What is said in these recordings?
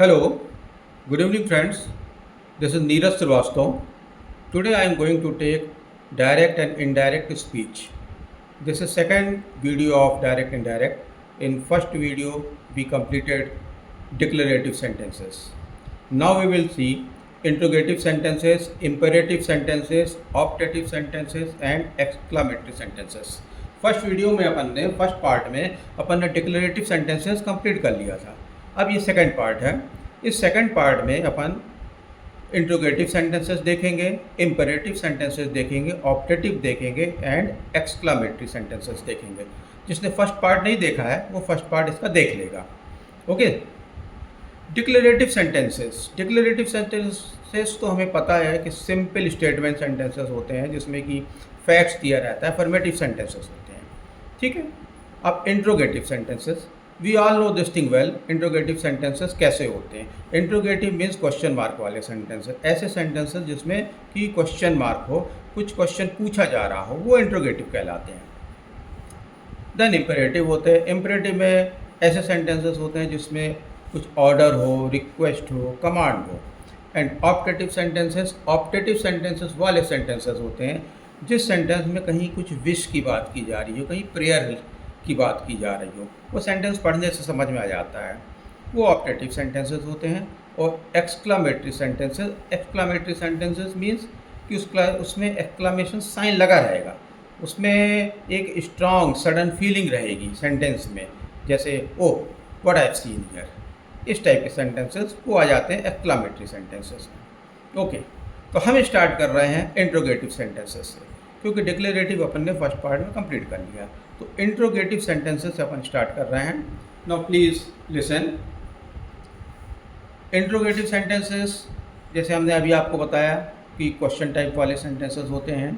Hello, good evening friends. This is Neeraj Srivastava. Today I am going to take direct and indirect speech. This is second video of direct indirect. In first video we completed declarative sentences. Now we will see interrogative sentences, imperative sentences, optative sentences and exclamatory sentences. First video में अपन ने first part में अपन ने declarative sentences complete कर लिया था। अब ये second part है। इस सेकंड पार्ट में अपन इंट्रोगेटिव सेंटेंसेस देखेंगे, इम्पेरेटिव सेंटेंसेस देखेंगे, ऑप्टेटिव देखेंगे एंड एक्सक्लामेटरी सेंटेंसेस देखेंगे। जिसने फर्स्ट पार्ट नहीं देखा है वो फर्स्ट पार्ट इसका देख लेगा। ओके, डिक्लेरेटिव सेंटेंसेस तो हमें पता है कि सिंपल स्टेटमेंट सेंटेंसेस होते हैं जिसमें कि फैक्ट्स दिया रहता है, अफर्मेटिव सेंटेंसेस होते हैं। ठीक है, अब interrogative sentences, we all know this thing well. Interrogative sentences कैसे होते हैं? इंट्रोगेटिव मीन्स क्वेश्चन मार्क वाले सेंटेंसेस, ऐसे सेंटेंसेस जिसमें कि क्वेश्चन मार्क हो, कुछ क्वेश्चन पूछा जा रहा हो, वो इंट्रोगेटिव कहलाते हैं। देन इम्पेरेटिव होते हैं। इम्पेरेटिव में ऐसे सेंटेंसेस होते हैं जिसमें कुछ ऑर्डर हो, रिक्वेस्ट हो, कमांड हो। एंड ऑप्टेटिव सेंटेंसेस वाले सेंटेंसेस होते हैं जिस सेंटेंस में कहीं कुछ विश की बात की जा रही हो, कहीं प्रेयर की बात की जा रही हो, वो सेंटेंस पढ़ने से समझ में आ जाता है, वो ऑप्टेटिव सेंटेंसेस होते हैं। और एक्सक्लामेटरी सेंटेंसेस मीन्स कि उसमें एक्सक्लामेशन साइन लगा रहेगा, उसमें एक स्ट्रॉन्ग सडन फीलिंग रहेगी सेंटेंस में, जैसे oh what I have seen here, इस टाइप के सेंटेंसेस वो आ जाते हैं एक्सक्लामेटरी सेंटेंसेस में। ओके, तो हम स्टार्ट कर रहे हैं इंट्रोगेटिव सेंटेंसेस से, क्योंकि डिक्लेरेटिव अपन ने फर्स्ट पार्ट में कंप्लीट कर लिया। तो इंट्रोगेटिव सेंटेंसेस से अपन स्टार्ट कर रहे हैं। Now please listen. Interrogative sentences जैसे हमने अभी आपको बताया कि क्वेश्चन टाइप वाले सेंटेंसेस होते हैं।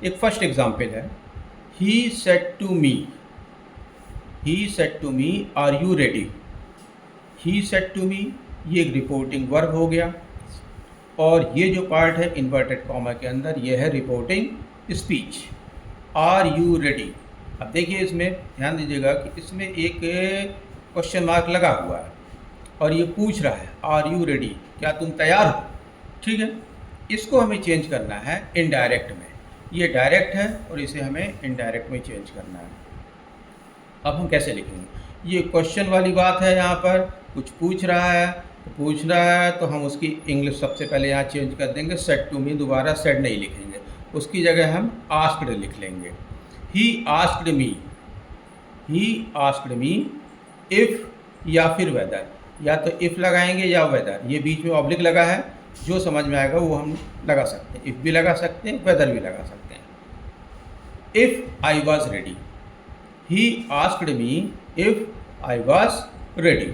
एक फर्स्ट एग्जांपल है, he said to me are you ready. He said to me, ये एक रिपोर्टिंग वर्ब हो गया और ये जो पार्ट है इन्वर्टेड कॉमा के अंदर ये है reporting speech. Are you ready. अब देखिए इसमें ध्यान दीजिएगा कि इसमें एक क्वेश्चन मार्क लगा हुआ है और ये पूछ रहा है आर यू रेडी, क्या तुम तैयार हो। ठीक है, इसको हमें चेंज करना है इनडायरेक्ट में। ये डायरेक्ट है और इसे हमें इनडायरेक्ट में चेंज करना है। अब हम कैसे लिखेंगे? ये क्वेश्चन वाली बात है, यहाँ पर कुछ पूछ रहा है तो हम उसकी इंग्लिश सबसे पहले यहाँ चेंज कर देंगे। सेड टू मी, दोबारा सेड नहीं लिखेंगे, उसकी जगह हम आस्क्ड लिख लेंगे। ही आस्क्ड मी इफ़ या फिर वेदर, या तो इफ़ लगाएंगे या वेदर, ये बीच में ऑब्लिक लगा है, जो समझ में आएगा वो हम लगा सकते हैं। इफ़ भी लगा सकते हैं, वेदर भी लगा सकते हैं। If I was ready, he asked me if I was ready.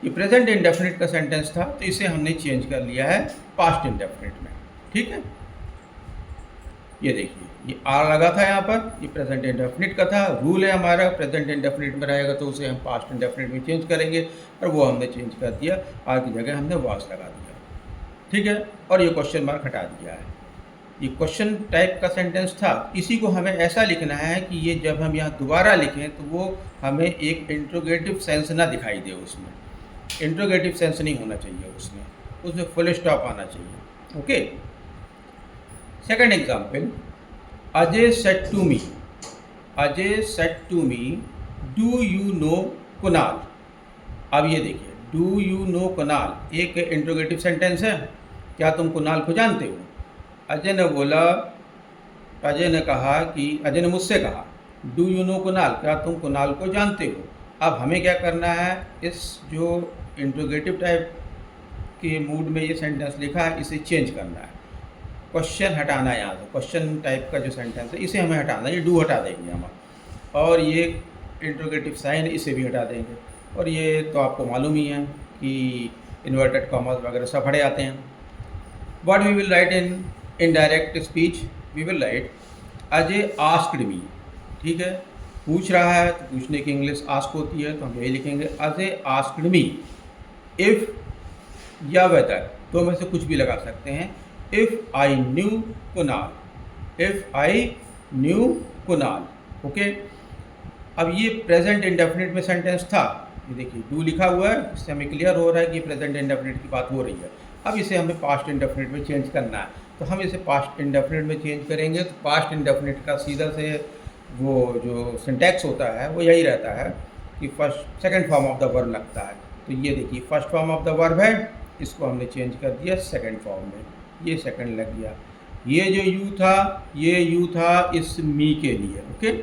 ये प्रेजेंट इंडेफिनिट का सेंटेंस था तो इसे हमने चेंज कर लिया है पास्ट इंडेफिनिट में। ठीक है, ये देखिए ये आर लगा था यहाँ पर, ये प्रेजेंट इंडेफिनिट का था। रूल है हमारा, प्रेजेंट इंडेफिनिट में रहेगा तो उसे हम पास्ट इंडेफिनिट में चेंज करेंगे, और वो हमने चेंज कर दिया, आर की जगह हमने वॉज लगा दिया। ठीक है, और ये क्वेश्चन मार्क हटा दिया है। ये क्वेश्चन टाइप का सेंटेंस था, इसी को हमें ऐसा लिखना है कि ये जब हम यहाँ दोबारा लिखें तो वो हमें एक इंट्रोगेटिव सेंस ना दिखाई दे, उसमें इंट्रोगेटिव सेंस नहीं होना चाहिए, उसमें फुल स्टॉप आना चाहिए। Okay, second example, Ajay said to me do you know Kunal. अब ये देखिए, डू यू नो कुणाल एक इंट्रोगेटिव सेंटेंस है, क्या तुम कुणाल को जानते हो। अजय ने मुझसे कहा डू यू नो कुणाल, क्या तुम कुणाल को जानते हो। अब हमें क्या करना है, इस जो इंट्रोगेटिव टाइप के मूड में ये सेंटेंस लिखा है इसे चेंज करना है, क्वेश्चन हटाना है यहाँ से। क्वेश्चन टाइप का जो सेंटेंस है इसे हमें हटाना है, ये डू हटा देंगे हम, और ये इंट्रोगेटिव साइन इसे भी हटा देंगे। और ये तो आपको मालूम ही है कि इन्वर्टेड कॉमास वगैरह सब हटे आते हैं। What we will write in indirect speech, we will write Ajay asked me. ठीक है, पूछ रहा है तो पूछने की इंग्लिश आस्क होती है, तो हम यही लिखेंगे अजय आस्क्ड मी इफ़ या वेदर, दो में से कुछ भी लगा सकते हैं। If I knew Kunal. Okay, अब ये प्रेजेंट इंडेफिनिट में सेंटेंस था, ये देखिए डू लिखा हुआ है, इससे हमें क्लियर हो रहा है कि प्रेजेंट इंडेफिनिट की बात हो रही है। अब इसे हमें पास्ट इंडेफिनिट में चेंज करना है, तो हम इसे पास्ट इंडेफिनिट में चेंज करेंगे। तो पास्ट इंडेफिनिट का सीधा से वो जो सिंटैक्स होता है वो यही रहता है कि first second form of the verb लगता है। तो ये देखिए first form of the verb है, इसको हमने चेंज कर दिया सेकंड फॉर्म में, ये सेकंड लग गया। ये जो यू था, ये यू था इस मी के लिए, ओके,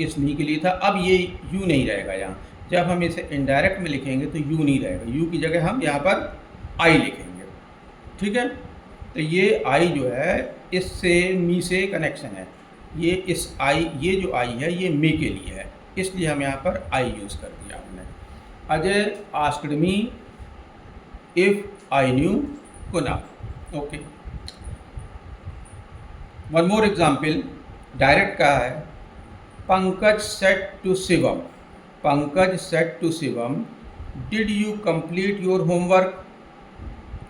इस मी के लिए था। अब ये यू नहीं रहेगा यहाँ, जब हम इसे इनडायरेक्ट में लिखेंगे तो यू नहीं रहेगा, यू की जगह हम यहाँ पर आई लिखेंगे, ठीक है। तो ये आई जो है इससे मी से कनेक्शन है, ये इस आई, ये जो आई है ये मी के लिए है, इसलिए हम यहाँ पर आई यूज़ कर दिया हमने। Ajay asked me if I knew Kunal, okay. One more example, direct का है, Pankaj said to Shivam, Pankaj said to Shivam did you complete your homework.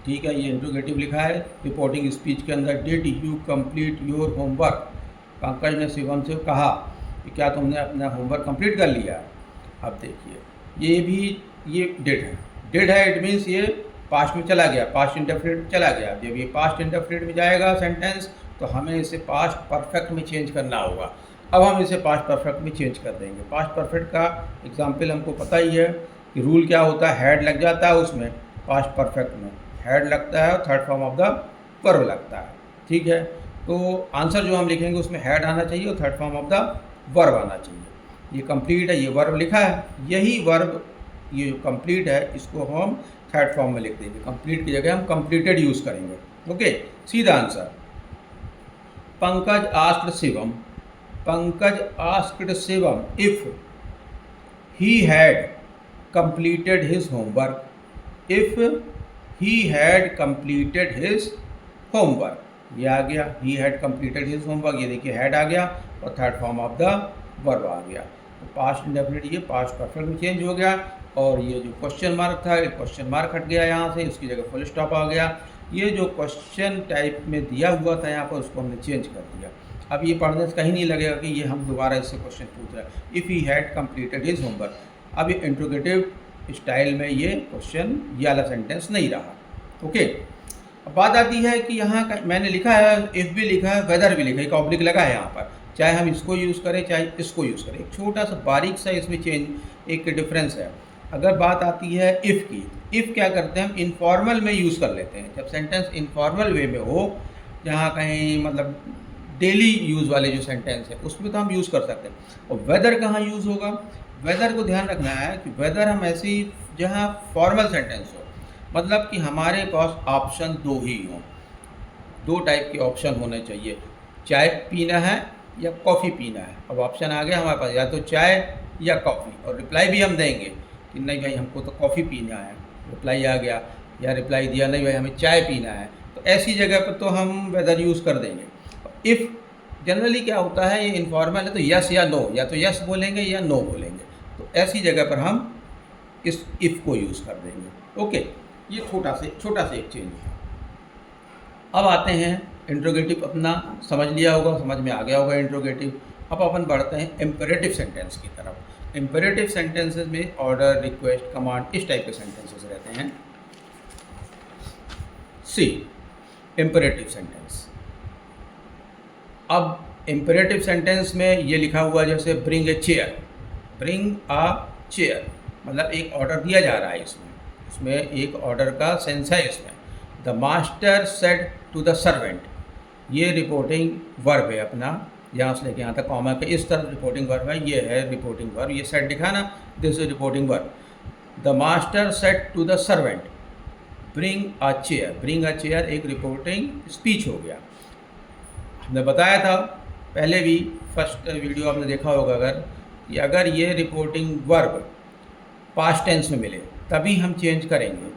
ठीक है, ये इंट्रोगेटिव लिखा है रिपोर्टिंग स्पीच के अंदर, did you complete your homework. Pankaj ने शिवम से कहा कि क्या तुमने अपना होमवर्क कंप्लीट कर लिया। अब देखिए ये भी ये डिड है, डिड है इट मीन्स ये पास्ट में चला गया, पास्ट इंडेफिनिट में चला गया। जब ये पास्ट इंडेफिनिट में जाएगा सेंटेंस तो हमें इसे पास्ट परफेक्ट में चेंज करना होगा। अब हम इसे पास्ट परफेक्ट में चेंज कर देंगे। पास्ट परफेक्ट का एग्जाम्पल हमको पता ही है कि रूल क्या होता है, हेड लग जाता है उसमें, पास्ट परफेक्ट में हेड लगता है और third form of the verb लगता है, ठीक है। तो आंसर जो हम लिखेंगे उसमें हेड आना चाहिए और third form of the verb आना चाहिए। ये कंप्लीट है, ये वर्ब लिखा है, यही वर्ब ये जो कंप्लीट है इसको हम थर्ड फॉर्म में लिख देंगे, कंप्लीट की जगह हम कंप्लीटेड यूज़ करेंगे, ओके। सीधा answer, Pankaj asked Shivam, Pankaj asked Shivam if he had completed his homework, if he had completed his homework. ये आ गया, he had completed his homework, ये देखिए हैड आ गया और third form of the verb आ गया। तो पास्ट इंडेफिनिट ये पास्ट परफेक्ट में चेंज हो गया और ये जो क्वेश्चन मार्क था ये क्वेश्चन मार्क हट गया यहाँ से, उसकी जगह फुल स्टॉप आ गया। ये जो क्वेश्चन टाइप में दिया हुआ था यहाँ पर उसको हमने चेंज कर दिया। अब ये पढ़ने से कहीं नहीं लगेगा कि ये हम दोबारा इससे क्वेश्चन पूछ रहे हैं, if he had completed his homework. अब ये इंट्रोगेटिव स्टाइल में ये क्वेश्चन ये वाला सेंटेंस नहीं रहा, ओके। अब बात आती है कि यहाँ मैंने लिखा है इफ़ भी लिखा है, वेदर भी लिखा है, एक ऑब्लिक लगा है यहाँ पर, चाहे हम इसको यूज़ करें चाहे इसको यूज़ करें, एक छोटा सा बारीक सा इसमें चेंज एक डिफरेंस है। अगर बात आती है इफ़ की, इफ़ क्या करते हैं हम इनफॉर्मल में यूज़ कर लेते हैं, जब सेंटेंस इनफॉर्मल वे में हो, जहाँ कहीं मतलब डेली यूज़ वाले जो सेंटेंस है उसमें तो हम यूज़ कर सकते हैं। और वेदर कहाँ यूज़ होगा, वेदर को ध्यान रखना है कि वेदर हम ऐसी जहाँ फॉर्मल सेंटेंस हो, मतलब कि हमारे पास ऑप्शन दो ही हों, दो टाइप के ऑप्शन होने चाहिए, चाय पीना है या कॉफ़ी पीना है। अब ऑप्शन आ गया हमारे पास, या तो चाय या कॉफ़ी, और रिप्लाई भी हम देंगे कि नहीं भाई हमको तो कॉफ़ी पीना है, रिप्लाई आ गया, या रिप्लाई दिया नहीं भाई हमें चाय पीना है, तो ऐसी जगह पर तो हम वेदर यूज़ कर देंगे। इफ़ जनरली क्या होता है ये इनफॉर्मल है तो यस या नो, या तो यस बोलेंगे या नो बोलेंगे, तो ऐसी जगह पर हम इस इफ़ को यूज़ कर देंगे, ओके। ये छोटा से एक चेंज है। अब आते हैं इंट्रोगेटिव, अपना समझ लिया होगा, समझ में आ गया होगा इंट्रोगेटिव। अब अपन बढ़ते हैं इम्पेरेटिव सेंटेंस की तरफ। इम्पेरेटिव सेंटेंसेस में ऑर्डर, रिक्वेस्ट, कमांड, इस टाइप के सेंटेंसेस रहते हैं। सी इम्पेरेटिव सेंटेंस। अब इम्पेरेटिव सेंटेंस में ये लिखा हुआ जैसे bring a chair, bring a chair, मतलब एक ऑर्डर दिया जा रहा है, इसमें एक ऑर्डर का सेंस है इसमें। The master said to the servant, ये रिपोर्टिंग वर्ब है अपना, यहाँ से लेके यहाँ तक कॉमा के इस तरफ रिपोर्टिंग वर्ब है, ये है रिपोर्टिंग वर्ब, ये सेड दिखा ना, this is reporting verb. The master said to the servant bring a chair, bring a chair एक रिपोर्टिंग स्पीच हो गया। हमने बताया था पहले भी, फर्स्ट वीडियो आपने देखा होगा अगर, कि अगर ये रिपोर्टिंग वर्ब पास्ट टेंस में मिले तभी हम चेंज करेंगे,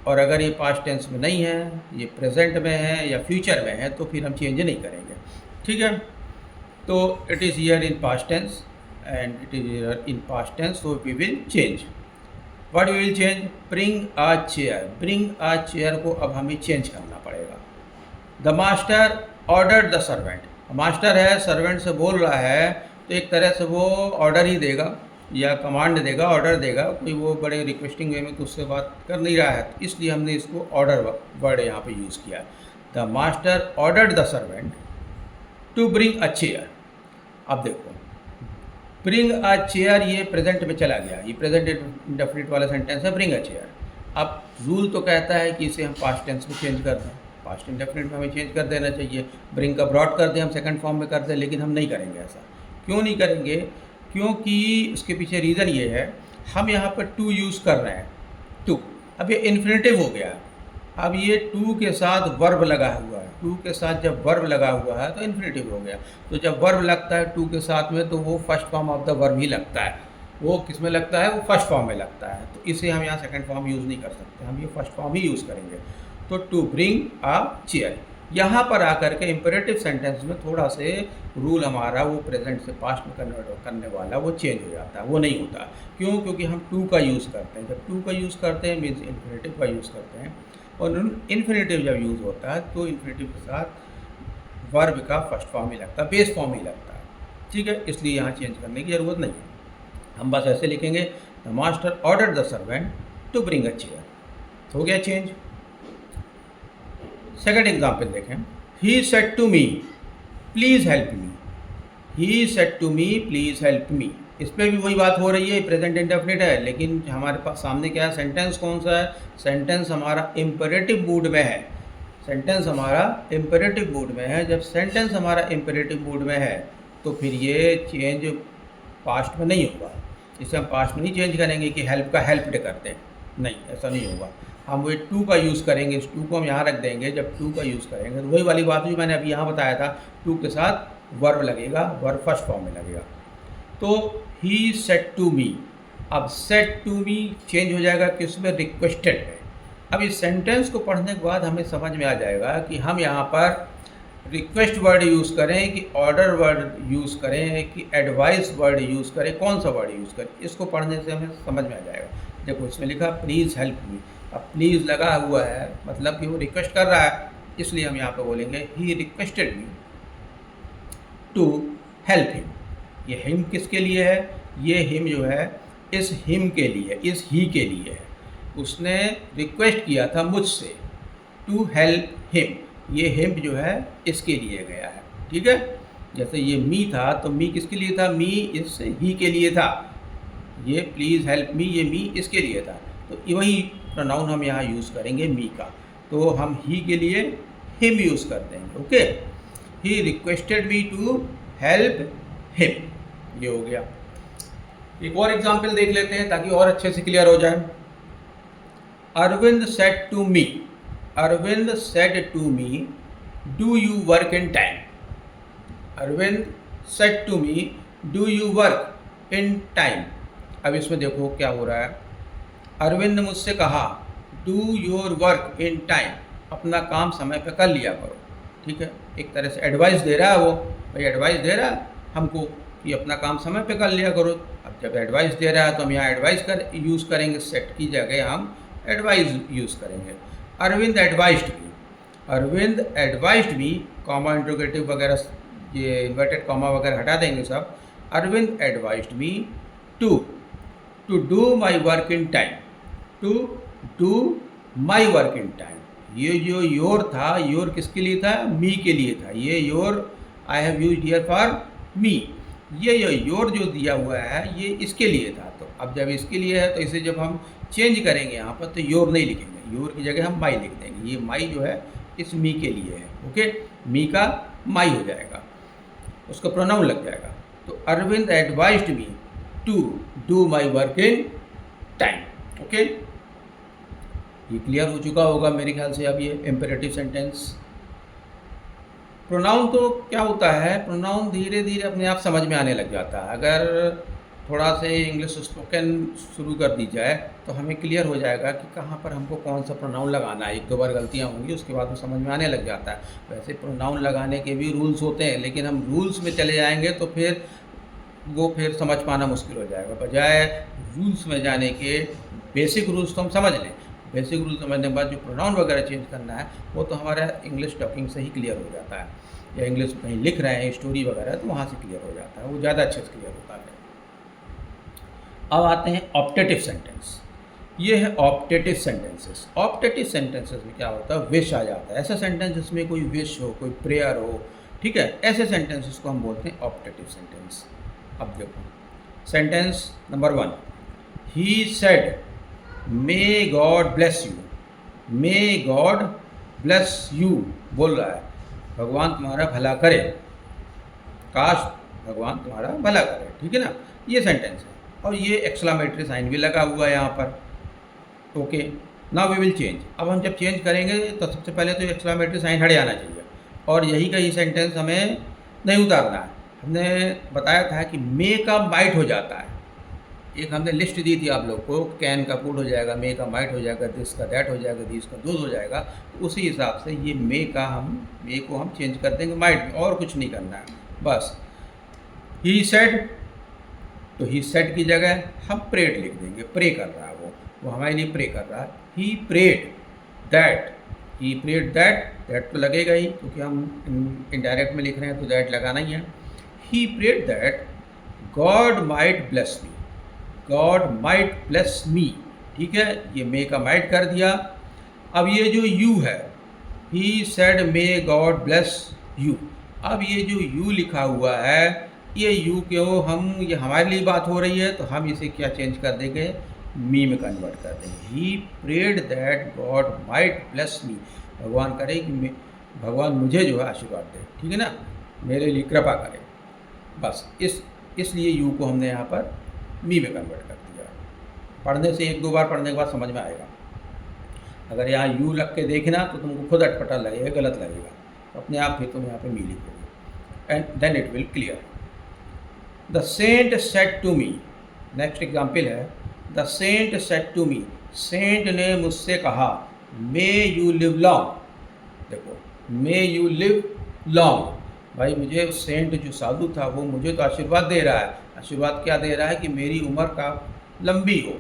और अगर ये पास्ट टेंस में नहीं है, ये प्रेजेंट में है या फ्यूचर में है, तो फिर हम चेंज नहीं करेंगे, ठीक है। तो it is here in past tense and it is here in past tense, so we will change. What we will change, bring a chair, bring a chair को अब हमें चेंज करना पड़ेगा। The master order the servant, master है servant से बोल रहा है तो एक तरह से वो ऑर्डर ही देगा, या कमांड देगा, ऑर्डर देगा, कोई वो बड़े रिक्वेस्टिंग वे में तो उससे बात कर नहीं रहा है, तो इसलिए हमने इसको ऑर्डर वर्ड यहाँ पे यूज़ किया। The master ordered the servant to bring a chair. अब देखो, ब्रिंग अ चेयर ये प्रेजेंट में चला गया, ये प्रेजेंट इंडेफिनिट वाला सेंटेंस है, ब्रिंग अ चेयर। अब रूल तो कहता है कि इसे हम पास्ट टेंस में चेंज कर दें, पास्ट इंडेफिनिट में हमें चेंज कर देना चाहिए, ब्रिंग का ब्रॉड कर दें, हम सेकंड फॉर्म में कर दें, लेकिन हम नहीं करेंगे ऐसा। क्यों नहीं करेंगे? क्योंकि इसके पीछे रीज़न ये है, हम यहाँ पर टू यूज़ कर रहे हैं, टू। अब ये इन्फिनेटिव हो गया, अब ये टू के साथ वर्ब लगा हुआ है, टू के साथ जब वर्ब लगा हुआ है तो इन्फिनेटिव हो गया। तो जब वर्ब लगता है टू के साथ में तो वो first form of the verb ही लगता है। वो किस में लगता है? वो फर्स्ट फॉर्म में लगता है। तो इसे हम यहाँ सेकंड फॉर्म यूज़ नहीं कर सकते, हम ये फर्स्ट फॉर्म ही यूज़ करेंगे। तो टू ब्रिंग अ चेयर, यहाँ पर आकर के इम्पेरेटिव सेंटेंस में थोड़ा से रूल हमारा वो प्रेजेंट से पास्ट में कन्वर्ट करने वाला वो चेंज हो जाता है, वो नहीं होता। क्यों? क्योंकि हम टू का यूज़ करते हैं। जब टू का यूज़ करते हैं मीन्स इन्फिनेटिव का यूज़ करते हैं, और इन्फिनेटिव जब यूज़ होता है तो इन्फिनेटिव के साथ वर्ब का फर्स्ट फॉर्म ही लगता है, बेस फॉर्म ही लगता है। ठीक है, इसलिए यहाँ चेंज करने की ज़रूरत नहीं है। हम बस ऐसे लिखेंगे, the master order the servant to bring a chair, हो गया चेंज। सेकंड एग्जाम्पल देखें, he said to me please help me, he said to me please help me. इस पर भी वही बात हो रही है, प्रेजेंट इंडेफिनिट है, लेकिन हमारे पास सामने क्या है? सेंटेंस कौन सा है? सेंटेंस हमारा इम्पेरेटिव मूड में है, सेंटेंस हमारा इम्पेरेटिव मूड में है। जब सेंटेंस हमारा इम्पेरेटिव मूड में है तो फिर ये चेंज पास्ट में नहीं होगा। इसे हम पास्ट में नहीं चेंज करेंगे कि हेल्प का हेल्प्ड करते हैं, नहीं, ऐसा नहीं होगा। हम वो टू का यूज़ करेंगे, इस टू को हम यहाँ रख देंगे। जब टू का यूज़ करेंगे तो वही वाली बात जो मैंने अभी यहाँ बताया था, टू के साथ वर्ब लगेगा, वर्ब फर्स्ट फॉर्म में लगेगा। तो ही सेड टू मी, अब सेड टू मी चेंज हो जाएगा कि उसमें रिक्वेस्टेड है। अब इस सेंटेंस को पढ़ने के बाद हमें समझ में आ जाएगा कि हम यहाँ पर रिक्वेस्ट वर्ड यूज़ करें कि ऑर्डर वर्ड यूज़ करें कि एडवाइस वर्ड यूज़ करें, कौन सा वर्ड यूज़ करें। इसको पढ़ने से हमें समझ में आ जाएगा। देखो इसमें लिखा प्लीज़ हेल्प मी, अब प्लीज़ लगा हुआ है मतलब कि वो रिक्वेस्ट कर रहा है, इसलिए हम यहाँ पर बोलेंगे he requested me to help him. ये हिम किसके लिए है? ये हिम जो है इस हिम के लिए, इस ही के लिए है। उसने रिक्वेस्ट किया था मुझसे टू हेल्प हिम, ये हिम जो है इसके लिए गया है। ठीक है, जैसे ये मी था तो मी किसके लिए था? मी इस ही के लिए था। ये प्लीज़ हेल्प मी, ये मी इसके लिए था। तो वही प्रोनाउन हम यहाँ यूज़ करेंगे मी का, तो हम ही के लिए हिम यूज़ कर देंगे। Okay, he requested me to help him, ये हो गया। एक और एग्जाम्पल देख लेते हैं ताकि और अच्छे से क्लियर हो जाए। Arvind said to me, Arvind said to me do you work in time. Arvind said to me do you work in time. अब इसमें देखो क्या हो रहा है, अरविंद ने मुझसे कहा do your work in time, अपना काम समय पे कर लिया करो। ठीक है, एक तरह से एडवाइस दे रहा है वो, भाई एडवाइस दे रहा है हमको कि अपना काम समय पे कर लिया करो। अब जब एडवाइस दे रहा है तो हम यहाँ एडवाइस यूज़ करेंगे, सेट की जगह हम एडवाइस यूज़ करेंगे। Arvind advised me, Arvind advised me, comma interrogative वगैरह ये इन्वर्टेड कॉमा वगैरह हटा देंगे सब। Arvind advised me to do my work in time, to do my work in time. ये जो योर था, योर किसके लिए था? मी के लिए था। ये your I have used here for me, ये योर जो दिया हुआ है ये इसके लिए था। तो अब जब इसके लिए है तो इसे जब हम चेंज करेंगे यहाँ पर तो योर नहीं लिखेंगे, योर की जगह हम माई लिख देंगे। ये माई जो है इस मी के लिए है। ओके, मी का माई हो जाएगा, उसका प्रोनाउन लग जाएगा। तो Arvind advised me to do my work in time. Okay, ये क्लियर हो चुका होगा मेरे ख्याल से अब ये इम्पेरेटिव सेंटेंस। प्रोनाउन तो क्या होता है, प्रोनाउन धीरे धीरे अपने आप समझ में आने लग जाता है। अगर थोड़ा से इंग्लिश स्पोकन शुरू कर दी जाए तो हमें क्लियर हो जाएगा कि कहाँ पर हमको कौन सा प्रोनाउन लगाना है। एक दो बार गलतियाँ होंगी, उसके बाद वो समझ में आने लग जाता है। वैसे प्रोनाउन लगाने के भी रूल्स होते हैं, लेकिन हम रूल्स में चले जाएंगे तो फिर समझ पाना मुश्किल हो जाएगा। बजाय रूल्स में जाने के बेसिक रूल्स तो हम समझ लें। बेसिक रूल समझने के बाद जो प्रोनाउन वगैरह चेंज करना है वो तो हमारा इंग्लिश टॉकिंग से ही क्लियर हो जाता है, या इंग्लिश कहीं लिख रहे हैं स्टोरी वगैरह तो वहाँ से क्लियर हो जाता है, वो ज़्यादा अच्छे से क्लियर होता है। अब आते हैं ऑप्टेटिव सेंटेंस। ये है ऑप्टेटिव सेंटेंसेस। ऑप्टेटिव सेंटेंसेस में क्या होता है, विश आ जाता है। ऐसा सेंटेंस जिसमें कोई विश हो, कोई प्रेयर हो, ठीक है, ऐसे सेंटेंसेस को हम बोलते हैं ऑप्टेटिव सेंटेंस। अब देखो sentence number 1, he said may God bless you. May God bless you बोल रहा है, भगवान तुम्हारा भला करे, काश भगवान तुम्हारा भला करे, ठीक है ना, ये सेंटेंस है। और ये एक्सक्लेमेटरी साइन भी लगा हुआ है यहाँ पर। Okay, now we will change. अब हम जब चेंज करेंगे तो सबसे पहले तो एक्सक्लेमेटरी साइन हट जाना चाहिए, और यही का ही सेंटेंस हमें नहीं उतारना है। हमने बताया था कि मे का माइट हो जाता है। एक हमने लिस्ट दी थी आप लोग को, कैन का कुड हो जाएगा, मे का माइट हो जाएगा, दिस का दैट हो जाएगा, दिस का दोज हो जाएगा। तो उसी हिसाब से ये मे को हम चेंज कर देंगे माइट में, और कुछ नहीं करना है बस। ही सेड, तो ही सेड की जगह हम प्रेड लिख देंगे। प्रे कर रहा है वो हमारे लिए प्रे कर रहा है। He prayed that, he prayed that, that तो लगेगा ही क्योंकि हम इनडायरेक्ट में लिख रहे हैं तो दैट लगाना ही है। He prayed that God might bless me, God might bless me, ठीक है, ये मे का माइट कर दिया। अब ये जो यू है, he said may God bless you, अब ये जो यू लिखा हुआ है, ये यू क्यों, ये हमारे लिए बात हो रही है तो हम इसे क्या चेंज कर देंगे, मी में कन्वर्ट कर देंगे। He prayed that God might bless me, भगवान करे कि भगवान मुझे जो है आशीर्वाद दे, ठीक है ना, मेरे लिए कृपा करे। बस इसलिए यू को हमने यहाँ पर मी में कन्वर्ट कर दिया। पढ़ने से 1-2 बार पढ़ने के बाद समझ में आएगा। अगर यहाँ यू लग के देखना तो तुमको खुद अटपटा लगेगा, गलत लगेगा, तो अपने आप फिर तुम यहाँ पे मी लिखोगे and then it will clear. The saint said to me, next example है, the saint said to me, saint ने मुझसे कहा, मे यू लिव लॉन्ग। देखो मे यू लिव लॉन्ग, भाई मुझे सेंट जो साधु था वो मुझे तो आशीर्वाद दे रहा है। आशीर्वाद क्या दे रहा है कि मेरी उम्र का लंबी हो,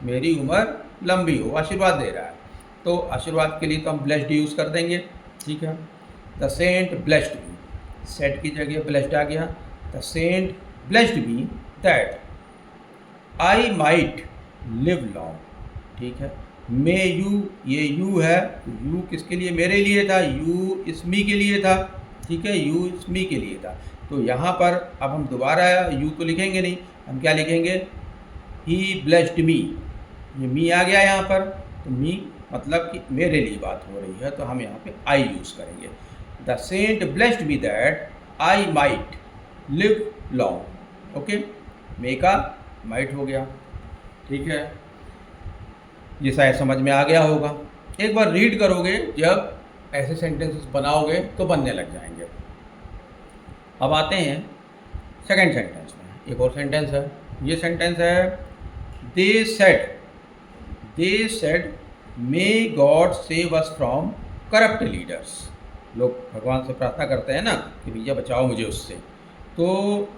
मेरी उम्र लंबी हो, आशीर्वाद दे रहा है। तो आशीर्वाद के लिए तो हम ब्लेस्ड यूज़ कर देंगे, ठीक है। The saint blessed me, said की जगह ब्लेस्ड आ गया। The saint blessed me that I might live long, ठीक है। मे यू, ये यू है, यू किसके लिए, मेरे लिए था, यू इस मी के लिए था, ठीक है, यू इस मी के लिए था। तो यहाँ पर अब हम दोबारा यू तो लिखेंगे नहीं, हम क्या लिखेंगे, ही ब्लेस्ड मी, ये मी आ गया यहाँ पर, तो मी मतलब कि मेरे लिए बात हो रही है, तो हम यहाँ पे आई यूज़ करेंगे। The saint blessed me that I might live long, okay, may का माइट हो गया, ठीक है। ये शायद समझ में आ गया होगा। एक बार रीड करोगे, जब ऐसे सेंटेंसेस बनाओगे तो बनने लग जाएंगे। अब आते हैं सेकंड सेंटेंस में। एक और सेंटेंस है, ये सेंटेंस है, they said may God save us from corrupt leaders. लोग भगवान से प्रार्थना करते हैं ना कि भैया बचाओ मुझे उससे, तो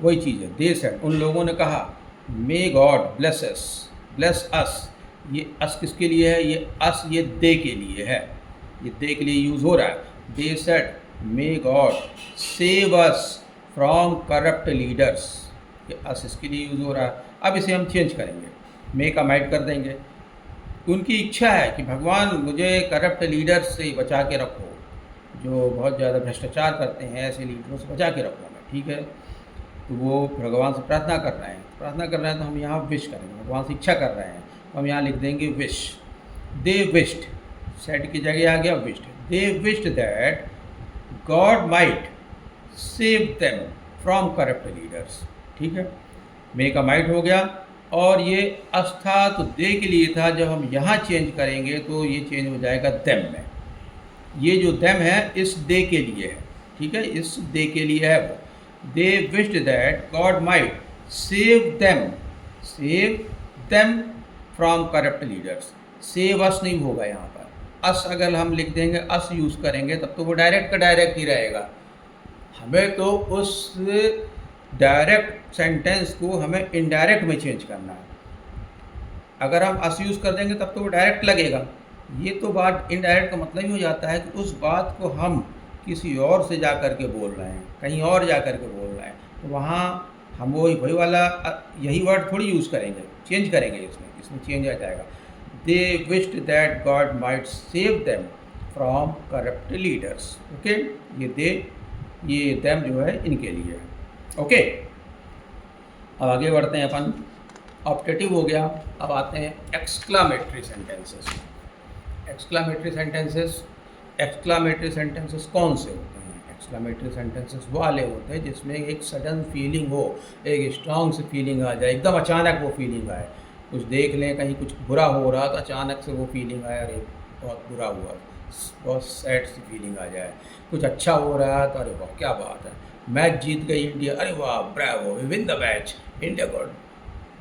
वही चीज़ है। दे सेड, उन लोगों ने कहा, मे गॉड ब्लेस अस, ये अस किसके लिए है, ये अस ये दे के लिए है, ये दे के लिए यूज़ हो रहा है। They said may God save us from corrupt leaders, ये अस इसके लिए यूज़ हो रहा है। अब इसे हम चेंज करेंगे, मे का माइट कर देंगे। उनकी इच्छा है कि भगवान मुझे करप्ट लीडर्स से बचा के रखो, जो बहुत ज़्यादा भ्रष्टाचार करते हैं, ऐसे लीडरों से बचा के रखो मैं, ठीक है। तो वो भगवान से प्रार्थना कर रहे हैं, तो हम यहाँ विश करेंगे, भगवान से इच्छा कर रहे हैं, तो हम यहाँ लिख देंगे विश। दे विश्ड, सेड की जगह आ गया wished. They wished that God might save them from corrupt leaders, ठीक है। मे का माइट हो गया, और ये अस था तो दे के लिए था, जब हम यहाँ चेंज करेंगे तो ये चेंज हो जाएगा देम में। ये जो देम है इस दे के लिए है, ठीक है, इस दे के लिए है वो। They wished that God might save them from corrupt leaders. Save us नहीं होगा यहाँ पर, अस अगर हम लिख देंगे, अस यूज़ करेंगे तब तो वो डायरेक्ट का डायरेक्ट ही रहेगा। हमें तो उस डायरेक्ट सेंटेंस को हमें इनडायरेक्ट में चेंज करना है। अगर हम अस यूज़ कर देंगे तब तो वो डायरेक्ट लगेगा। ये तो बात इनडायरेक्ट का मतलब ही हो जाता है कि उस बात को हम किसी और से जा कर के बोल रहे हैं, कहीं और जा कर के बोल रहे हैं, तो वहाँ हम वही वही वाला यही वर्ड थोड़ी यूज़ करेंगे, चेंज करेंगे इसमें चेंज आ जाएगा। They wished that God might save them from corrupt leaders. Okay, ये देम जो है इनके लिए है। ओके, अब आगे बढ़ते हैं अपन। ऑप्टेटिव हो गया, अब आते हैं एक्सक्लामेटरी सेंटेंसेस। एक्सक्लामेटरी सेंटेंसेस कौन से होते हैं? एक्सक्लामेटरी सेंटेंसेस वाले होते हैं जिसमें एक सडन फीलिंग हो, एक स्ट्रॉन्ग सी फीलिंग आ जाए, एकदम अचानक वो फीलिंग आए। कुछ देख लें, कहीं कुछ बुरा हो रहा तो अचानक से वो फीलिंग आए, अरे बहुत बुरा हुआ, बहुत सैड सी फीलिंग आ जाए। कुछ अच्छा हो रहा है तो अरे वाह क्या बात है, मैच जीत गई इंडिया, अरे वाह Bravo, win the match, India God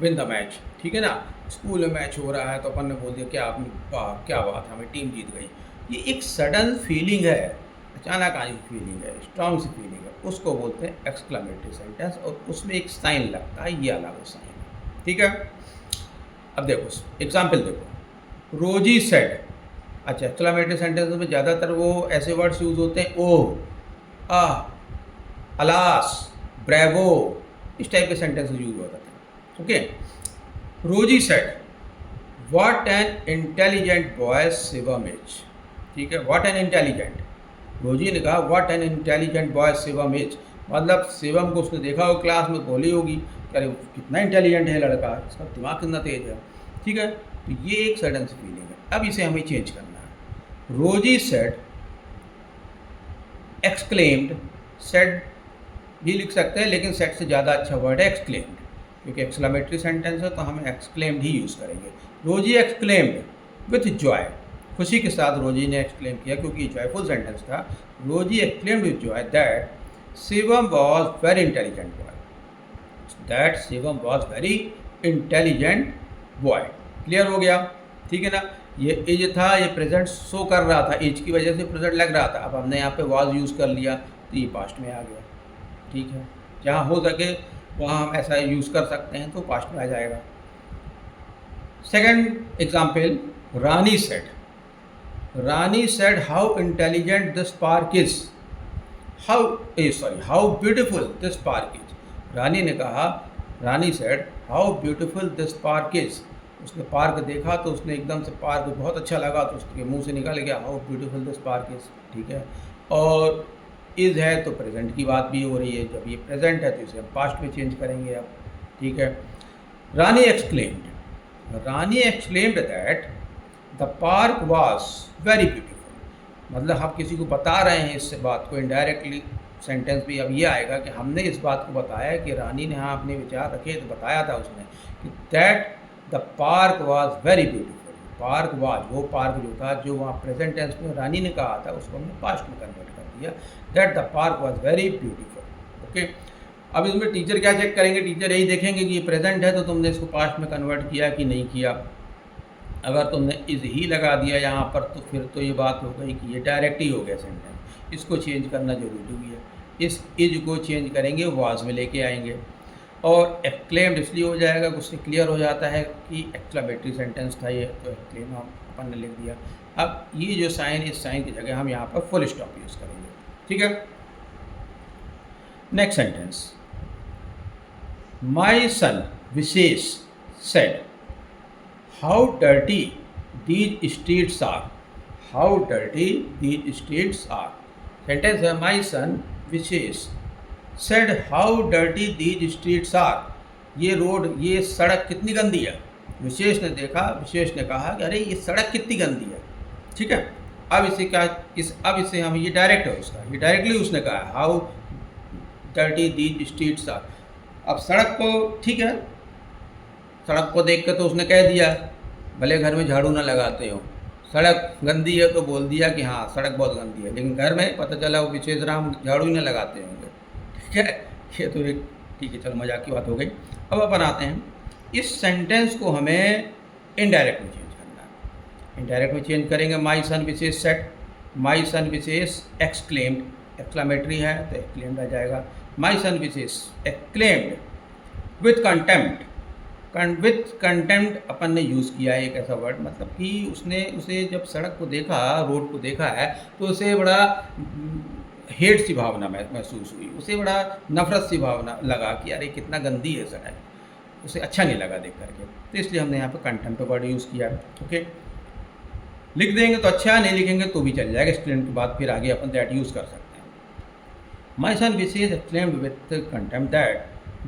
win the match. ठीक है ना, स्कूल में मैच हो रहा है तो अपन ने बोल दिया क्या आपने, वाह क्या बात है, हमें टीम जीत गई। ये एक सडन फीलिंग है, अचानक आई फीलिंग है, स्ट्रॉन्ग सी फीलिंग है, उसको बोलते हैं एक्सक्लामेटरी सेंटेंस, और उसमें एक साइन लगता है, ये अलग साइन है। ठीक है, अब देखो एग्जाम्पल देखो, रोजी सेड। अच्छा, एक्सक्लामेटरी सेंटेंस में ज़्यादातर वो ऐसे वर्ड्स यूज़ होते हैं, ओह, अलास, ब्रेवो, इस टाइप के सेंटेंसेस यूज होते हैं। ओके, रोजी said what an intelligent boy Shivam is. ठीक है, व्हाट एन इंटेलिजेंट, रोजी ने कहा what an intelligent boy Shivam is, मतलब शिवम को उसने देखा हो क्लास में, बोली होगी कि अरे कितना इंटेलिजेंट है लड़का, इसका दिमाग कितना तेज है। ठीक है, तो ये एक सडन सी फीलिंग है। अब इसे हमें चेंज करना है। रोजी सेड एक्सक्लेम्ड, सेड भी लिख सकते हैं लेकिन सेट से ज़्यादा अच्छा वर्ड है एक्सक्लेम्ड, क्योंकि एक्सक्लेमेटरी सेंटेंस है तो हम एक्सक्लेम्ड ही यूज़ करेंगे। रोजी एक्सक्लेम्ड विथ जॉय, खुशी के साथ रोजी ने एक्सक्लेम किया क्योंकि जॉयफुल सेंटेंस था। रोजी exclaimed with Joy that Shivam was very intelligent boy, that Shivam was very intelligent boy. Clear हो गया? ठीक है ना, ये एज था, ये प्रेजेंट शो कर रहा था, एज की वजह से प्रेजेंट लग रहा था। अब हमने यहाँ पे वॉज यूज़ कर लिया तो ये पास्ट में आ गया। ठीक है, जहाँ हो सके वहाँ हम ऐसा यूज़ कर सकते हैं तो पास्ट में आ जाएगा। Second example, Rani said how intelligent this park is, how beautiful this park is. Rani ने कहा, Rani said how beautiful this park is, उसने पार्क देखा तो उसने एकदम से पार्क बहुत अच्छा लगा तो उसके मुंह से निकल गया how beautiful this park is. ठीक है, और इज़ है तो प्रेजेंट की बात भी हो रही है, जब ये प्रेजेंट है तो इसे हम पास्ट में चेंज करेंगे अब। ठीक है, Rani exclaimed that the park was very beautiful, मतलब हम किसी को बता रहे हैं इस बात को, इनडायरेक्टली सेंटेंस भी अब ये आएगा कि हमने इस बात को बताया कि रानी ने हाँ अपने विचार रखे तो बताया था उसने कि that the park was very beautiful. Park was, वो पार्क जो था, जो वहाँ प्रेजेंट टेंस में रानी ने कहा था उसको हमने पास्ट में कन्वर्ट कर दिया, that the park was very beautiful. Okay, अब इसमें टीचर क्या चेक करेंगे? टीचर यही देखेंगे कि ये प्रेजेंट है तो तुमने इसको पास्ट में कन्वर्ट किया कि नहीं किया। अगर तुमने इज ही लगा दिया यहाँ पर तो फिर तो ये बात हो गई कि ये डायरेक्ट ही हो गया सेंटेंस, इसको चेंज करना जरूरी है। इस इज को चेंज करेंगे, वाज में लेके आएंगे, और एक्सक्लेम्ड इसलिए हो जाएगा कि उससे क्लियर हो जाता है कि एक्सक्लेमेटरी सेंटेंस था ये, तो एक्सक्लेम अपन ने लिख दिया। अब ये जो साइन, इस साइन की जगह हम यहाँ पर फुल स्टॉप यूज़ करेंगे। ठीक है, next sentence, my son Vishesh said how dirty these streets are, how dirty these streets are. Sentence है, my son Vishesh said how dirty these streets are, ये रोड, ये सड़क कितनी गंदी है। विशेष ने देखा, विशेष ने कहा कि अरे ये सड़क कितनी गंदी है। ठीक है, अब इसे क्या, अब इसे हम, ये डायरेक्ट है उसका, ये डायरेक्टली उसने कहा how dirty these streets are. अब सड़क को, ठीक है, सड़क को देख कर तो उसने कह दिया, भले घर में झाड़ू ना लगाते हो, सड़क गंदी है तो बोल दिया कि हाँ सड़क बहुत गंदी है, लेकिन घर में पता चला वो विशेष राम झाड़ू ही ना लगाते होंगे। ठीक है, ये तो एक, ठीक है चलो मजाक की बात हो गई। अब अपन आते हैं, इस सेंटेंस को हमें इनडायरेक्ट में चेंज करना है। इनडायरेक्ट में चेंज करेंगे, my son Vishesh said, my son Vishesh exclaimed, exclamatory है तो एक्सक्लेम्ड आ जाएगा। My son Vishesh exclaimed with contempt, with contempt अपन ने यूज़ किया है एक ऐसा वर्ड, मतलब कि उसने उसे जब सड़क को देखा, रोड को देखा है तो उसे बड़ा हेट सी भावना महसूस हुई, उसे बड़ा नफरत सी भावना लगा कि अरे कितना गंदी है सड़क, उसे अच्छा नहीं लगा देख करके। तो इसलिए हमने यहाँ पर कंटेम्प्ट वर्ड यूज़ किया। ओके, लिख देंगे तो अच्छा, नहीं लिखेंगे तो भी चल जाएगा। स्टूडेंट के बाद फिर आगे अपन दैट यूज़ कर सकते हैं। My son Vishesh exclaimed with contempt that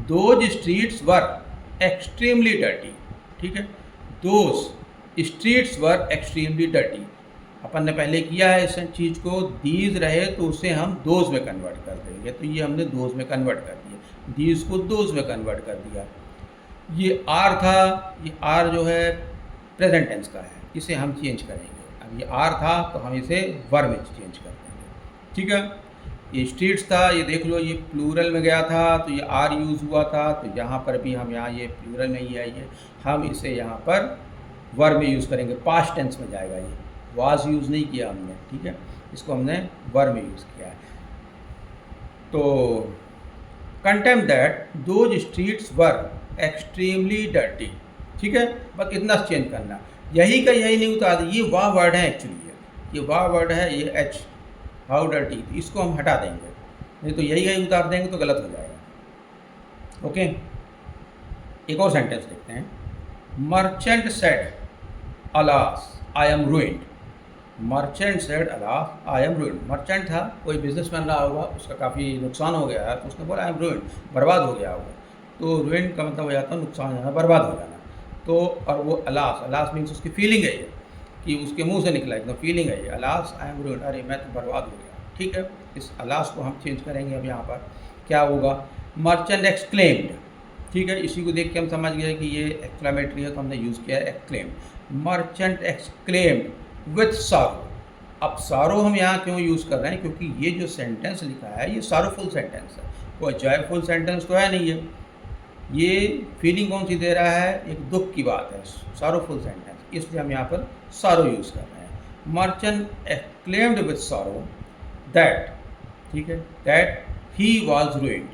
those streets were extremely dirty. ठीक है, those streets were extremely dirty अपन ने पहले किया है इस चीज़ को, दीज रहे तो उसे हम दोज में कन्वर्ट कर देंगे, तो ये हमने दोज में कन्वर्ट कर दिया, दीज को दोज में कन्वर्ट कर दिया। ये आर था, ये आर जो है प्रेजेंट टेंस का है, इसे हम चेंज करेंगे। अब ये आर था तो हम इसे वर में चेंज कर देंगे। ठीक है, ये स्ट्रीट्स था, ये देख लो ये प्लूरल में गया था तो ये आर यूज़ हुआ था, तो यहाँ पर भी हम यहाँ ये प्लूरल में ही है, ये हम इसे यहाँ पर वर में यूज़ करेंगे, पास्ट टेंस में जाएगा। ये वाज यूज़ नहीं किया हमने, ठीक है, इसको हमने वर में यूज़ किया है। तो contempt that those streets were extremely dirty. ठीक है, बस इतना चेंज करना, यही का यही नहीं उतार दी, ये वाह वर्ड है एक्चुअली, ये वाह वर्ड है, ये एच हाउ डर्टी, तो इसको हम हटा देंगे, नहीं तो यही यही उतार देंगे तो गलत हो जाएगा। ओके, एक और सेंटेंस देखते हैं। Merchant said alas I am ruined. Merchant said alas I am ruined. Merchant था, कोई बिजनेसमैन रहा होगा, उसका काफ़ी नुकसान हो गया है, तो उसने बोला आई एम रूइंड, बर्बाद हो गया होगा। तो रूइंड का मतलब हो जाता है नुकसान होना, बर्बाद हो जाना। तो और वो अलास, अलास मीन्स उसकी फीलिंग है ये, कि उसके मुंह से निकला एकदम फीलिंग है ये, अलास आई एम रूइंड, अरे मैं तो बर्बाद हो गया। ठीक है, इस अलास को हम चेंज करेंगे। अब यहाँ पर क्या होगा, मर्चेंट एक्सक्लेम्ड। ठीक है, इसी को देख के हम समझ गए कि ये एक्सक्लेमेटरी है, तो हमने यूज़ किया है एक्सक्लेम्ड। मर्चेंट एक्सक्लेम्ड विथ सारो। अब सारो हम यहाँ क्यों यूज़ कर रहे हैं, क्योंकि ये जो सेंटेंस लिखा है ये सारोफुल सेंटेंस है, कोई जॉयफुल सेंटेंस तो है नहीं है। ये फीलिंग कौन सी दे रहा है, एक दुख की बात है, सारोफुल सेंटेंस, इसलिए हम यहाँ पर सारो यूज़ कर रहे हैं। मर्चेंट एक्सक्लेम्ड विथ सारो दैट, ठीक है, that he was ruined,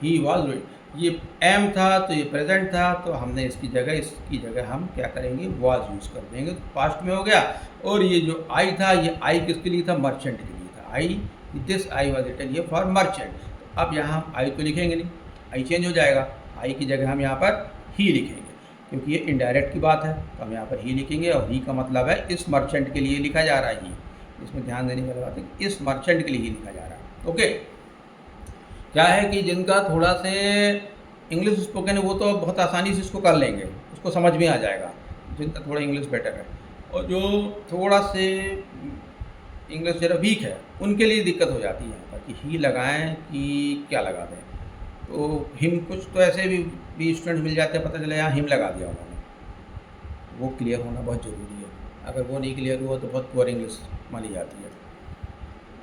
he was ruined. ये एम था तो ये प्रेजेंट था, तो हमने इसकी जगह हम क्या करेंगे, वॉज यूज़ कर देंगे, तो पास्ट में हो गया। और ये जो आई था, ये आई किसके लिए था, मर्चेंट के लिए था। आई, दिस आई वॉज रिटन ये फॉर मर्चेंट। अब यहाँ हम आई तो लिखेंगे नहीं, आई चेंज हो जाएगा, आई की जगह हम यहाँ पर ही लिखेंगे, क्योंकि ये इनडायरेक्ट की बात है, तो हम यहाँ पर ही लिखेंगे। और ही का मतलब है इस मर्चेंट के लिए लिखा जा रहा है, ही, इसमें ध्यान देने वाली बात है, इस मर्चेंट के लिए ही लिखा जा रहा है। ओके, क्या है कि जिनका थोड़ा से इंग्लिश स्पोकन है वो तो बहुत आसानी से इसको कर लेंगे, उसको समझ में आ जाएगा, जिनका थोड़ा इंग्लिश बेटर है। और जो थोड़ा से इंग्लिश ज़रा वीक है, उनके लिए दिक्कत हो जाती है यहाँ पर कि ही लगाएं कि क्या लगा दें। तो हिम, कुछ तो ऐसे भी स्टूडेंट मिल जाते हैं, पता चला यहाँ हिम लगा दिया उन्होंने, वो क्लियर होना बहुत ज़रूरी है। अगर वो नहीं क्लियर हुआ तो बहुत पुअर इंग्लिश मानी जाती है।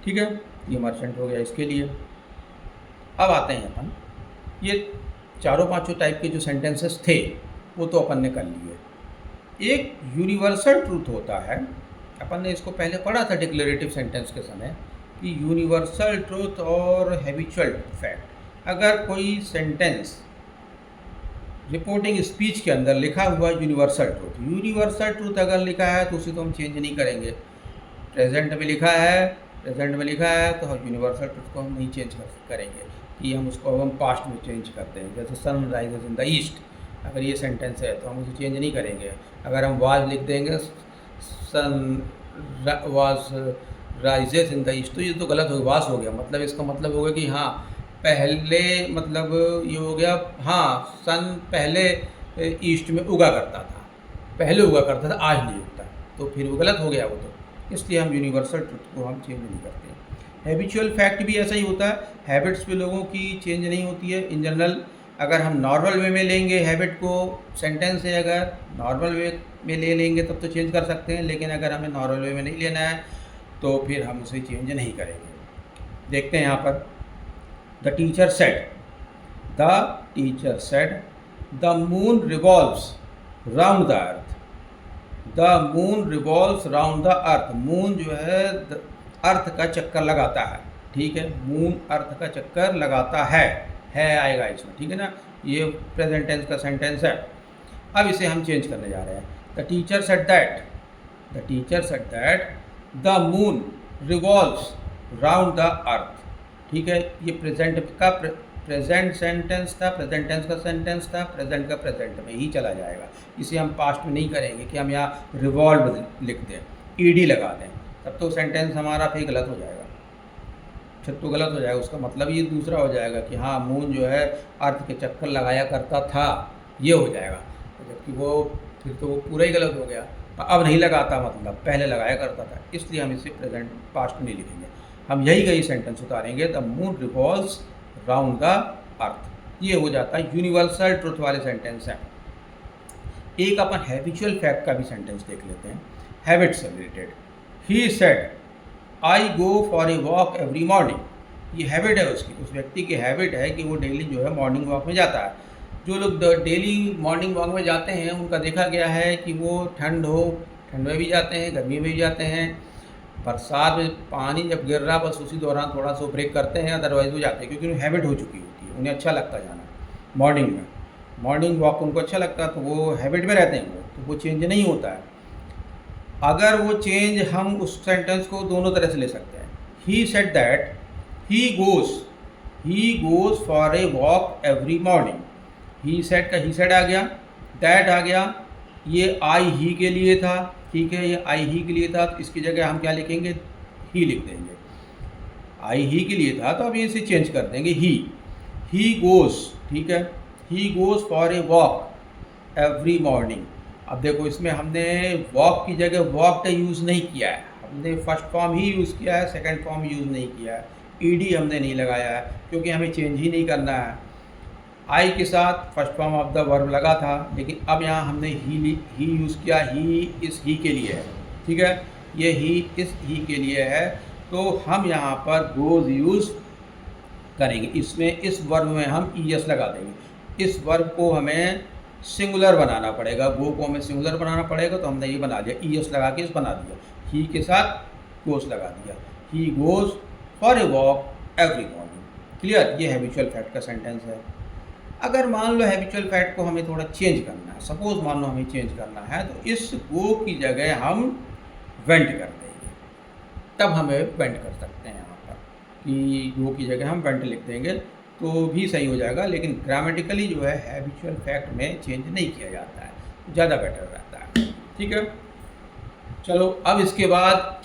ठीक है, ये मर्चेंट हो गया इसके लिए। अब आते हैं अपन, ये चारों पांचों टाइप के जो सेंटेंसेस थे वो तो अपन ने कर लिए। एक यूनिवर्सल ट्रूथ होता है, अपन ने इसको पहले पढ़ा था डिक्लेरेटिव सेंटेंस के समय, कि यूनिवर्सल ट्रूथ और हैबिचुअल फैक्ट। अगर कोई सेंटेंस रिपोर्टिंग स्पीच के अंदर लिखा हुआ यूनिवर्सल ट्रूथ अगर लिखा है तो उसे तो हम चेंज नहीं करेंगे। प्रेजेंट में लिखा है तो हम यूनिवर्सल ट्रूथ को हम नहीं चेंज करेंगे, कि हम उसको हम पास्ट में चेंज करते हैं। जैसे sun rises in the east, अगर ये सेंटेंस है तो हम उसे चेंज नहीं करेंगे। अगर हम वाज लिख देंगे, sun was rises in the east, तो ये तो गलत हो गया, वाज हो गया, मतलब इसका मतलब होगा कि हाँ पहले, मतलब ये हो गया, हाँ सन पहले ईस्ट में उगा करता था, पहले उगा करता था, आज नहीं उगता, तो फिर वो गलत हो गया वो तो। इसलिए हम यूनिवर्सल ट्रूथ को हम चेंज नहीं करते। हैबिचुअल फैक्ट भी ऐसा ही होता है, हैबिट्स भी लोगों की चेंज नहीं होती है इन जनरल। अगर हम नॉर्मल वे में लेंगे हैबिट को, सेंटेंस है अगर नॉर्मल वे में ले लेंगे तब तो चेंज कर सकते हैं, लेकिन अगर हमें नॉर्मल वे में नहीं लेना है तो फिर हम उसे चेंज नहीं करेंगे। देखते हैं यहाँ पर, the teacher said the moon revolves round the earth. The moon revolves round the earth, moon जो है अर्थ का चक्कर लगाता है, ठीक है, मून अर्थ का चक्कर लगाता है आएगा इसमें, ठीक है ना, ये प्रेजेंट टेंस का सेंटेंस है। अब इसे हम चेंज करने जा रहे हैं। The teacher said that the moon revolves round the अर्थ। ठीक है, ये प्रेजेंट का प्रेजेंट सेंटेंस था, प्रेजेंट टेंस का सेंटेंस था, प्रेजेंट का प्रेजेंट में ही चला जाएगा। इसे हम पास्ट में नहीं करेंगे कि हम यहाँ रिवॉल्व लिख दें, ईडी लगा दें, तब तो सेंटेंस हमारा फिर गलत हो जाएगा, फिर तो गलत हो जाएगा। उसका मतलब ये दूसरा हो जाएगा कि हाँ मून जो है अर्थ के चक्कर लगाया करता था, ये हो जाएगा, जबकि वो फिर तो वो पूरा ही गलत हो गया। अब नहीं लगाता मतलब पहले लगाया करता था, इसलिए हम इसे प्रेजेंट पास्ट में नहीं लिखेंगे। हम यही सेंटेंस उतारेंगे, the moon revolves round the earth. ये हो जाता है यूनिवर्सल ट्रुथ वाले सेंटेंस हैं। एक अपन हैबिचुअल फैक्ट का भी सेंटेंस देख लेते हैं, हैबिट से related. He said I go for a walk every morning. ये हैबिट है उसकी, उस व्यक्ति की हैबिट है कि वो डेली जो है मॉर्निंग वॉक में जाता है। जो लोग डेली मॉर्निंग वॉक में जाते हैं उनका देखा गया है कि वो ठंड में भी जाते हैं, गर्मी में भी जाते हैं, बरसात में पानी जब गिर रहा बस उसी दौरान थोड़ा सा ब्रेक करते हैं, अदरवाइज वो जाते हैं, क्योंकि उन्हें हैबिट हो चुकी होती है, उन्हें अच्छा लगता जाना मॉर्निंग में, मॉर्निंग वॉक उनको अच्छा लगता है, तो वो हैबिट में रहते हैं, तो वो चेंज नहीं होता है। अगर वो चेंज हम उस सेंटेंस को दोनों तरह से ले सकते हैं। He said that he goes for a walk every morning. He said का ही सेड आ गया, दैट आ गया, ये आई ही के लिए था, ठीक है, ये आई ही के लिए था, तो इसकी जगह हम क्या लिखेंगे, ही लिख देंगे। आई ही के लिए था तो अब इसे चेंज कर देंगे ही गोज़, ठीक है, he goes for a walk every morning. अब देखो इसमें हमने वॉक की जगह वॉकड यूज़ नहीं किया है, हमने फर्स्ट फॉर्म ही यूज़ किया है, सेकंड फॉर्म यूज़ नहीं किया है, ईडी हमने नहीं लगाया है, क्योंकि हमें चेंज ही नहीं करना है। आई के साथ first form of the verb लगा था, लेकिन अब यहाँ हमने ही यूज़ किया, ही इस ही के लिए है, ठीक है, ये ही इस ही के लिए है, तो हम यहाँ पर गोज़ यूज़ करेंगे। इसमें इस वर्ब में हम ईएस लगा देंगे। इस वर्ब को हमें सिंगुलर बनाना पड़ेगा, गो को हमें सिंगुलर बनाना पड़ेगा, तो हमने ये बना दिया, ईएस लगा के इस बना दिया, ही के साथ गोज़ लगा दिया, he goes for a walk every morning. Clear, ये हैबिचुअल फैक्ट का सेंटेंस है। अगर मान लो हैबिचुअल फैक्ट को हमें थोड़ा चेंज करना है, सपोज मान लो हमें चेंज करना है, तो इस गो की जगह हम वेंट कर देंगे, तब हमें वेंट कर सकते हैं यहाँ पर कि गो की जगह हम वेंट लिख देंगे तो भी सही हो जाएगा, लेकिन ग्रामेटिकली जो है हैबिचुअल फैक्ट में चेंज नहीं किया जाता है, ज़्यादा बेटर रहता है, ठीक है। चलो अब इसके बाद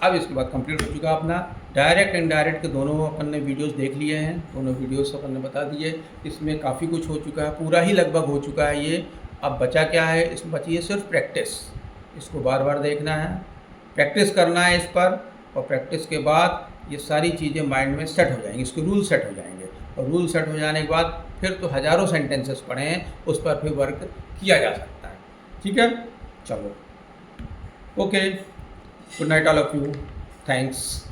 कंप्लीट हो चुका अपना डायरेक्ट एंड इनडायरेक्ट के दोनों अपन ने वीडियोस देख लिए हैं, दोनों वीडियोस अपन ने बता दिए, इसमें काफ़ी कुछ हो चुका है, पूरा ही लगभग हो चुका है ये। अब बचा क्या है, इसमें बची है सिर्फ प्रैक्टिस, इसको बार बार देखना है, प्रैक्टिस करना है इस पर, और प्रैक्टिस के बाद ये सारी चीज़ें माइंड में सेट हो जाएंगी, इसके रूल सेट हो जाएंगे, और रूल सेट हो जाने के बाद फिर तो हज़ारों सेंटेंसेस पढ़े हैं, उस पर फिर वर्क किया जा सकता है, ठीक है। चलो okay, good night all of you, thanks.